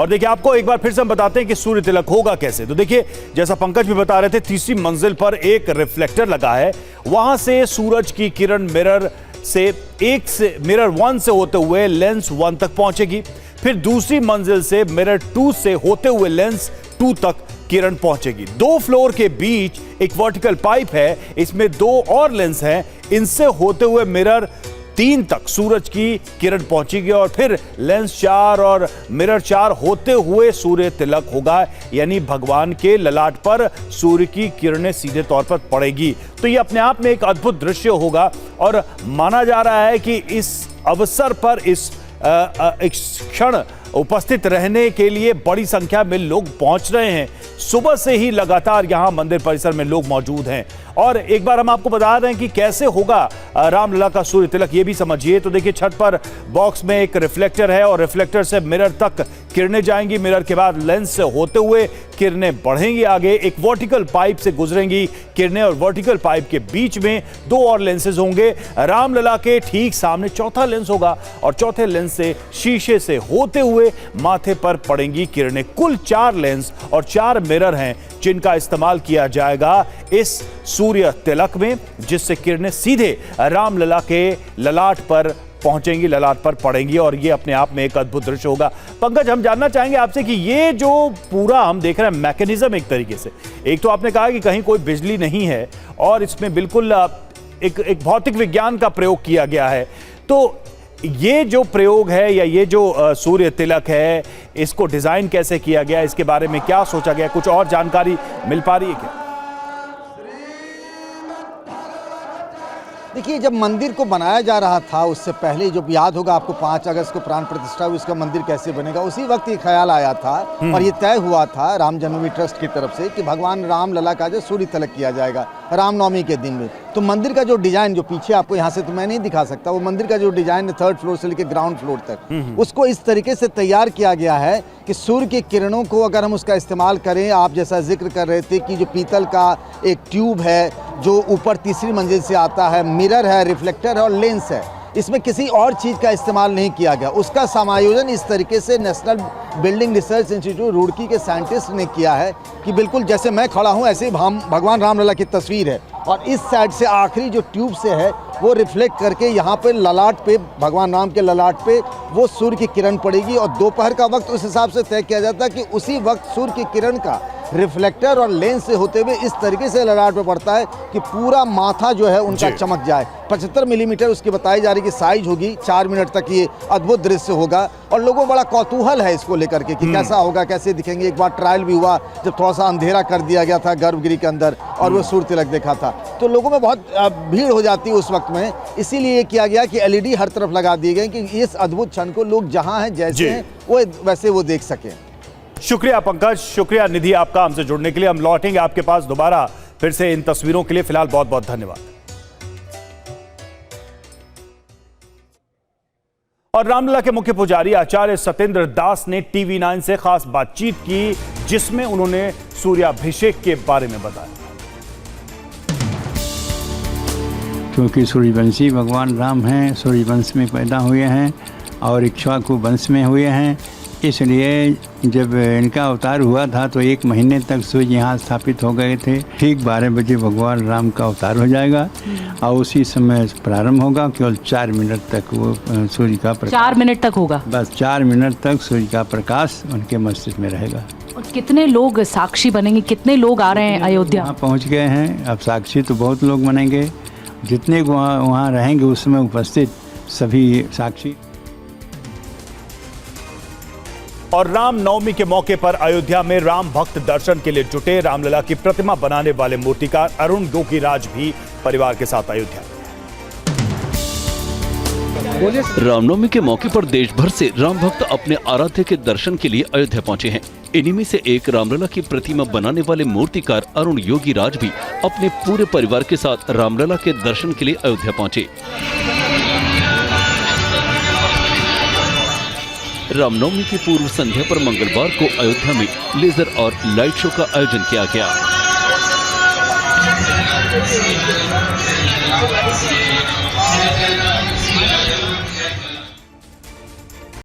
और देखिए आपको एक बार फिर से हम बताते हैं कि सूर्य तिलक होगा कैसे। तो देखिए जैसा पंकज भी बता रहे थे, तीसरी मंजिल पर एक रिफ्लेक्टर लगा है, वहां से सूरज की किरण मिरर 1 से होते हुए लेंस 1 तक पहुंचेगी। फिर दूसरी मंजिल से मिरर 2 से होते हुए लेंस 2 तक किरण पहुंचेगी। 2 फ्लोर के बीच एक वर्टिकल पाइप है, इसमें 2 और लेंस हैं, इनसे होते हुए मिरर 3 तक सूरज की किरण पहुंचेगी और फिर लेंस 4 और मिरर 4 होते हुए सूर्य तिलक होगा, यानी भगवान के ललाट पर सूर्य की किरणें सीधे तौर पर पड़ेगी। तो ये अपने आप में एक अद्भुत दृश्य होगा और माना जा रहा है कि इस अवसर पर इस क्षण उपस्थित रहने के लिए बड़ी संख्या में लोग पहुंच रहे हैं। सुबह से ही लगातार यहां मंदिर परिसर में लोग मौजूद हैं। और एक बार हम आपको बता दें कि कैसे होगा रामलला का सूर्य तिलक, ये भी समझिए। तो देखिए छत पर बॉक्स में एक रिफ्लेक्टर है और रिफ्लेक्टर से मिरर तक किरणें जाएंगी, मिरर के बाद लेंस से होते हुए किरणें बढ़ेंगी आगे, एक वर्टिकल पाइप से गुजरेंगी किरणें और वर्टिकल पाइप के बीच में 2 और लेंसेज होंगे। रामलला के ठीक सामने चौथा लेंस होगा और चौथे लेंस से शीशे से होते हुए माथे पर पड़ेंगी किरणें। कुल 4 लेंस और 4 मिरर हैं जिनका इस्तेमाल किया जाएगा इस सूर्य तिलक में, जिससे किरणें सीधे रामलला के ललाट पर पहुंचेंगी, ललाट पर पड़ेंगी और ये अपने आप में एक अद्भुत दृश्य होगा। पंकज, हम जानना चाहेंगे आपसे कि ये जो पूरा हम देख रहे हैं मैकेनिज्म, एक तरीके से, एक तो आपने कहा कि कहीं कोई बिजली नहीं है और इसमें बिल्कुल एक भौतिक विज्ञान का प्रयोग किया गया है, तो ये जो प्रयोग है या ये जो सूर्य तिलक है, इसको डिजाइन कैसे किया गया, इसके बारे में क्या सोचा गया, कुछ और जानकारी मिल पा रही है क्या? देखिए, जब मंदिर को बनाया जा रहा था उससे पहले, जो याद होगा आपको 5 अगस्त को प्राण प्रतिष्ठा हुई, उसका मंदिर कैसे बनेगा, उसी वक्त ये ख्याल आया था और ये तय हुआ था राम जन्मभूमि ट्रस्ट की तरफ से कि भगवान रामलला का जो सूर्य तिलक किया जाएगा रामनवमी के दिन में। तो मंदिर का जो डिजाइन, जो पीछे आपको यहाँ से तो मैं नहीं दिखा सकता, वो मंदिर का जो डिजाइन है 3rd फ्लोर से लेकर ग्राउंड फ्लोर तक, उसको इस तरीके से तैयार किया गया है कि सूर्य की किरणों को अगर हम उसका इस्तेमाल करें, आप जैसा जिक्र कर रहे थे कि जो पीतल का एक ट्यूब है जो ऊपर तीसरी मंजिल से आता है, मिरर है, रिफ्लेक्टर है और लेंस है, इसमें किसी और चीज़ का इस्तेमाल नहीं किया गया। उसका समायोजन इस तरीके से national building research institute Roorkee के साइंटिस्ट ने किया है कि बिल्कुल जैसे मैं खड़ा हूँ ऐसे ही भगवान रामलला की तस्वीर है और इस साइड से आखिरी जो ट्यूब से है वो रिफ्लेक्ट करके यहाँ पे ललाट पे, भगवान राम के ललाट पे वो सूर्य की किरण पड़ेगी और दोपहर का वक्त उस हिसाब से तय किया जाता है कि उसी वक्त सूर्य की किरण का रिफ्लेक्टर और लेंस से होते हुए इस तरीके से ललाट पे पड़ता है कि पूरा माथा जो है उनका चमक जाए। 75 मिलीमीटर उसकी बताई जा रही कि साइज होगी, 4 मिनट तक ये अद्भुत दृश्य होगा और लोगों बड़ा कौतूहल है इसको लेकर के कि कैसा होगा, कैसे दिखेंगे। एक बार ट्रायल भी हुआ जब थोड़ा सा अंधेरा कर दिया गया था गर्भगृह के अंदर और वो सूर्य तिलक देखा था, तो लोगों में बहुत भीड़ हो जाती है उस वक्त में। इसीलिए ये किया गया कि LED हर तरफ लगा दिए गए कि इस अद्भुत क्षण को लोग जहाँ हैं जैसे हैं वो वैसे वो देख सकें। शुक्रिया पंकज, शुक्रिया निधि आपका हमसे जुड़ने के लिए। हम लौटेंगे आपके पास दोबारा फिर से इन तस्वीरों के लिए। फिलहाल बहुत बहुत धन्यवाद। और रामलला के मुख्य पुजारी आचार्य सत्येंद्र दास ने TV9 से खास बातचीत की, जिसमें उन्होंने सूर्याभिषेक के बारे में बताया। क्योंकि सूर्यवंशी भगवान राम हैं, सूर्यवंश में पैदा हुए हैं और इक्ष्वाकु वंश में हुए हैं, इसलिए जब इनका अवतार हुआ था तो 1 महीने तक सूर्य यहाँ स्थापित हो गए थे। ठीक 12 बजे भगवान राम का अवतार हो जाएगा और उसी समय प्रारंभ होगा। केवल 4 मिनट तक वो सूर्य का प्रकाश, 4 मिनट तक होगा, बस 4 मिनट तक सूर्य का प्रकाश उनके मस्तिष्क में रहेगा। और कितने लोग साक्षी बनेंगे, कितने लोग आ रहे हैं अयोध्या? वहाँ पहुँच गए हैं, अब साक्षी तो बहुत लोग बनेंगे, जितने वहाँ रहेंगे उस समय उपस्थित सभी साक्षी। और रामनवमी के मौके पर अयोध्या में राम भक्त दर्शन के लिए जुटे। रामलला की प्रतिमा बनाने वाले मूर्तिकार अरुण योगीराज भी परिवार के साथ अयोध्या। रामनवमी के मौके पर देश भर से राम भक्त अपने आराध्य के दर्शन के लिए अयोध्या पहुंचे हैं। इन्हीं में से एक रामलला की प्रतिमा बनाने वाले मूर्तिकार अरुण योगीराज भी अपने पूरे परिवार के साथ रामलला के दर्शन के लिए अयोध्या पहुंचे। रामनवमी की पूर्व संध्या पर मंगलवार को अयोध्या में लेजर और लाइट शो का आयोजन किया गया।